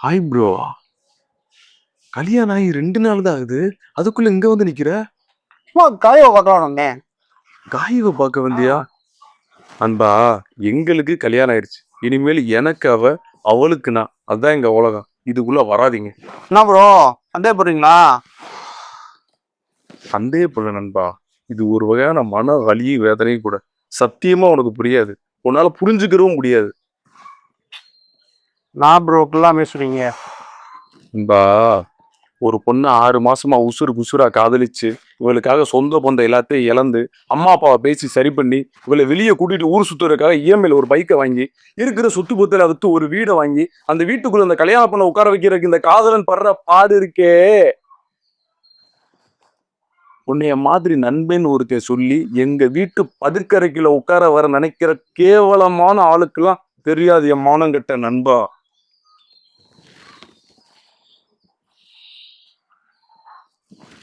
Hi bro. கல்யாணம் ஆகி 2 நாள் தான் ஆகுது. அதுக்குள்ள இங்க வந்து நிக்கிற? சும்மா காய பார்க்கலாம்ண்ணே. காயுவ பார்க்க வந்தியா? அன்பா, எங்களுக்கு கல்யாணம் ஆயிடுச்சு. இனிமேல் எனக்கு அவ, அவளுக்கு நான். அதான் எங்க உலகம். இதுக்குள்ள வராதீங்க. என்ன ப்ரோ சந்தேகப்படுறீங்களா? சந்தேகப்படல நண்பா. இது ஒரு வகையான மன வலி, வேதனையும் கூட. சத்தியமா உனக்கு புரியாது. உன்னால புரிஞ்சுக்கவும் முடியாது. நான் ப்ரோ இப்படிலாம் பேசுறீங்க. நண்பா, ஒரு பொண்ணு 6 மாசமா உசுரா காதலிச்சு, இவளுக்காக சொந்த பந்தம் எல்லாத்தையும் இழந்து, அம்மா அப்பாவை பேசி சரி பண்ணி, இவளை வெளியே கூட்டிட்டு ஊர் சுத்துறதுக்காக இஎம்ஐல ஒரு பைக்கை வாங்கி, இருக்கிற சொத்து பத்துல வித்து ஒரு வீடை வாங்கி, அந்த வீட்டுக்குள்ள அந்த கல்யாண பொண்ணை உட்கார வைக்கிறதுக்கு இந்த காதலன் படுற பாடு இருக்கே. உன்னைய மாதிரி நண்பன் ஒருத்தன் சொல்லி எங்க வீட்டு பதுக்கரைக்குள்ள உட்கார வர நினைக்கிற கேவலமான ஆளுக்கெல்லாம் தெரியாது என் மானங்கெட்ட நண்பா.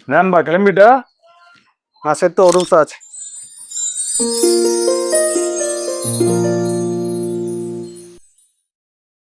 நண்பா கிளம்பிட்டா? நான் செத்து ஒரு நிமிஷம் ஆச்சு.